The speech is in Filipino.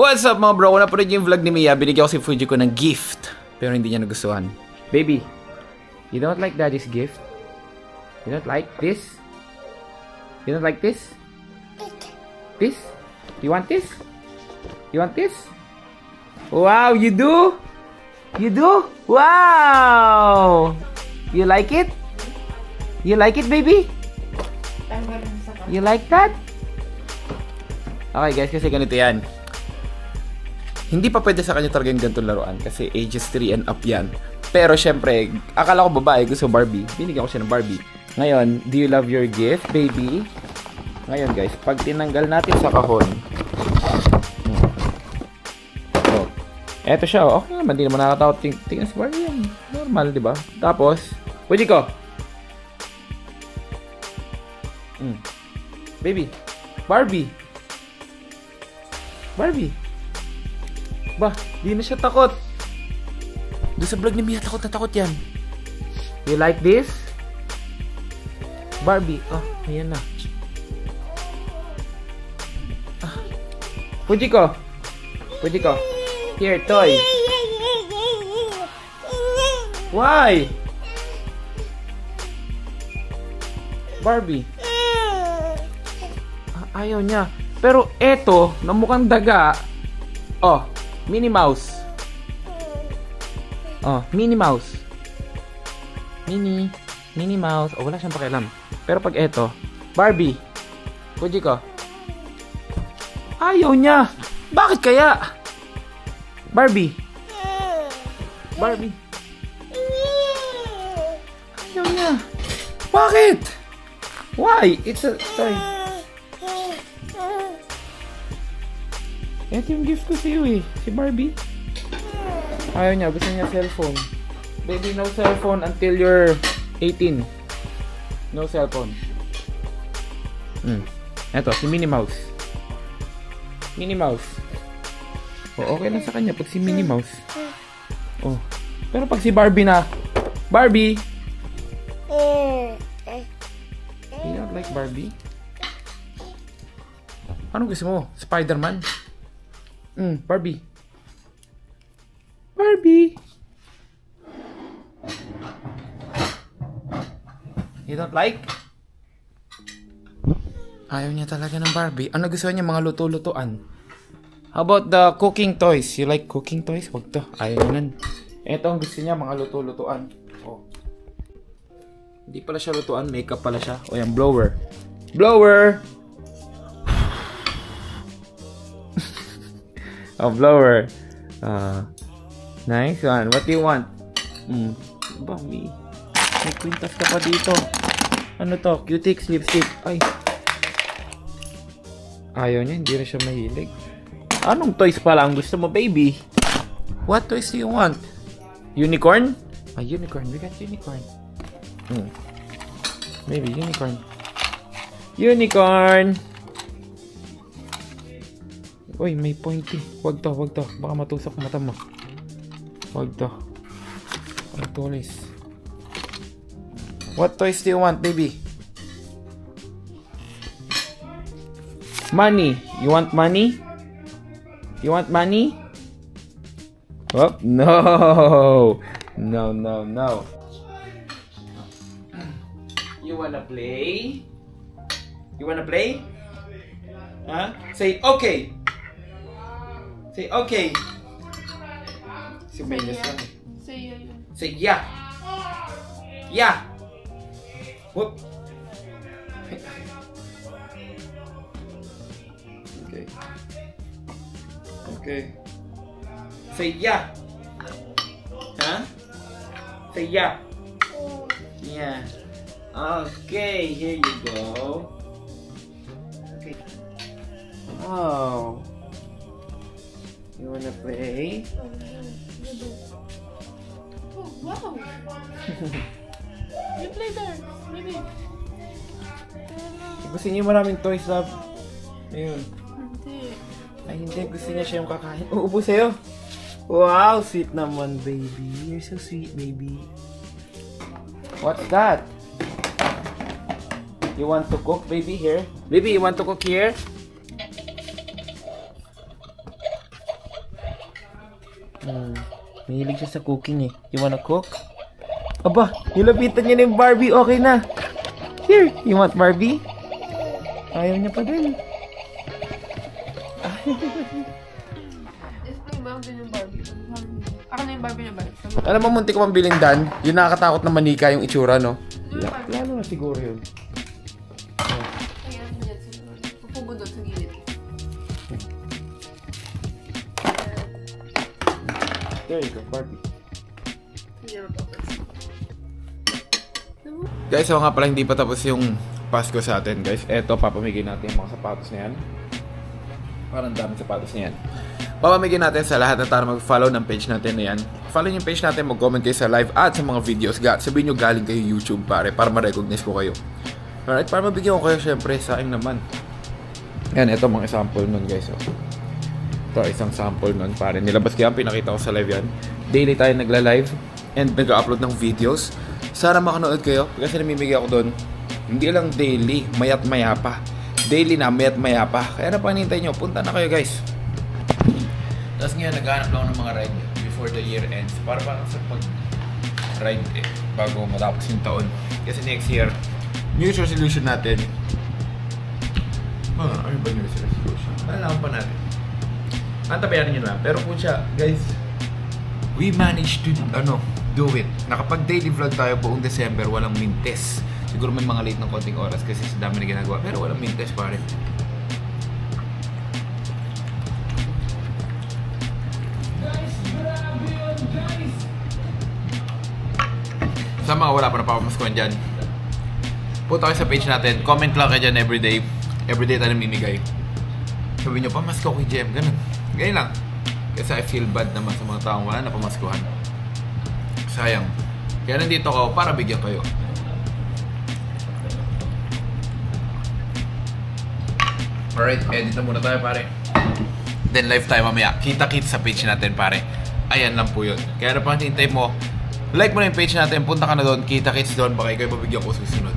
What's up mga bro? Kung napanood niyo yung vlog ni Mia, binigyan ko si Fujiko ng gift. Pero hindi niya nagustuhan. Baby, you don't like daddy's gift? You don't like this? You don't like this? This? You want this? You want this? Wow, you do? You do? Wow! You like it? You like it, baby? You like that? Okay guys, kasi ganito yan. Hindi pa pwede sa kanya talaga yung ganitong laruan kasi ages 3 and up yan. Pero syempre, akala ko babae, gusto Barbie. Binigyan ko siya ng Barbie. Ngayon, do you love your gift, baby? Ngayon guys, pag tinanggal natin sa kahon. Oh, eto siya. Okay naman, di naman nakatawa. Tingnan si Barbie yan. Normal, di ba? Tapos, Fujiko. Baby. Barbie. Barbie. Ba, di na siya takot. Doon sa vlog ni Mia, takot na takot yan. You like this? Barbie. Oh, ayan na. Fujiko. Fujiko. Here, toy. Why? Barbie. Ayaw niya. Pero eto, na mukhang daga. Oh, Minnie Mouse. Oh, Minnie Mouse. Minnie Mouse. Oh, wala siyang pakialam. Pero pag eto, Barbie. Fujiko. Ayaw niya. Bakit kaya? Barbie. Barbie. Ayaw niya. Bakit? Why? It's a toy. Ito yung gift ko sa iyo eh. Si Barbie. Ayaw niya. Gusto niya cellphone. Baby, no cellphone until you're 18. No cellphone. Ito, si Minnie Mouse. Minnie Mouse. Oh, okay lang sa kanya pag si Minnie Mouse. Oh. Pero pag si Barbie na. Barbie! You don't like Barbie? Anong gusto mo? Spider-Man? Barbie. Barbie. You don't like? Ayaw niya talaga ng Barbie. Ano gusto niya? Mga luto-lutuan. How about the cooking toys? You like cooking toys? Huwag to. Ayaw niya nun. Ito ang gusto niya. Mga luto-lutuan. Oh. Hindi pala siya lutuan. Makeup pala siya. O yan, blower. Blower! Oh, blower. Nice one. What do you want? Ba, may kwintas ka pa dito. Ano to? Cutix, lipstick. Ay. Ayaw niya. Hindi na siya mahilig. Anong toys pala ang gusto mo, baby? What toys do you want? Unicorn? Ah, unicorn. We got unicorn. Maybe unicorn. Unicorn! Uy, may pointy. Wag to, wag to. Baka matusok mata mo. Wag to. Ang tulis. What toys do you want, baby? Money. You want money? You want money? Oh, no. No, no, no. You wanna play? You wanna play? Huh? Say okay. Say okay. Si Menyos lang. Say yeah. Say yeah. Yeah. Whoop. Okay. Okay. Say yeah. Huh? Say yeah. Yeah. Okay, here you go. Okay. Oh. You wanna play? Wow! You play there, maybe. Gusto niya maraming toys, love. Ayun. Hindi. Ay, hindi. Gusto niya siya yung kakain. Uubo sa'yo. Wow, sweet naman, baby. You're so sweet, baby. What's that? You want to cook, baby, here? Baby, you want to cook here? Mahilig siya sa cooking eh. You wanna cook? Aba, nilapitan niya na yung Barbie. Okay na. Here, you want Barbie? Ayaw niya pa din. Explain ba din yung Barbie? Ako na yung Barbie na balik. Alam mo, munti ko pang bilhin, Dan. Yung nakakatakot na manika yung itsura, no? Lalo na siguro yun. Ayan, dyan siguro. Pupugo doon sa gilid. There you go, Barbie. Hindi naman papers. Guys, so nga pala hindi pa tapos yung Pasko sa atin, guys. Eto, papamigay natin yung mga sapatos na yan. Parang daming sapatos na yan. Papamigay natin sa lahat na tara mag-follow ng page natin na yan. Follow yung page natin, mag-comment kayo sa live at sa mga videos. Sabihin nyo galing kayo YouTube, pare, para ma-recognize ko kayo. Alright, para mabigyan ko kayo, syempre, sa akin naman. Yan, eto mga sample nun, guys. So. Ito, isang sample nun, pare. Nilabas ko yan, pinakita ko sa live yan. Daily tayo nagla-live and nag-upload ng videos. Sana makanood kayo kasi namimigay ako doon. Hindi lang daily, mayat maya pa. Daily na, mayat maya pa. Kaya na panintay nyo, punta na kayo, guys. Tapos ngayon, naghahanap lang ng mga ride before the year ends. Para sa pag-ride bago matapos yung taon. Kasi next year, New Year's resolution natin. Ano ba New Year's resolution? Malalaman pa natin. Antabayaran nyo na. Pero kung siya, guys, we managed to, do it. Nakapag-daily vlog tayo buong December, walang mintes. Siguro may mga late ng konting oras kasi sa dami na ginagawa. Pero walang mintes, pare. Sa mga wala pa na papamaskuhan dyan, punta kayo sa page natin. Comment lang kayo dyan everyday. Everyday tayo namimigay. Sabi nyo, pamasko kay Jem. Ganun. Ganyan lang. Kasi I feel bad naman sa mga taong wala na pamaskuhan. Sayang. Kaya nandito ako para bigyan kayo. Alright, edit na muna tayo, pare. Then live tayo mamaya. Kita-kits sa page natin, pare. Ayan lang po yun. Kaya na pang hintay mo, like mo na yung page natin, punta ka na doon, kita-kits doon, baka ikaw ibabigyan ko susunod.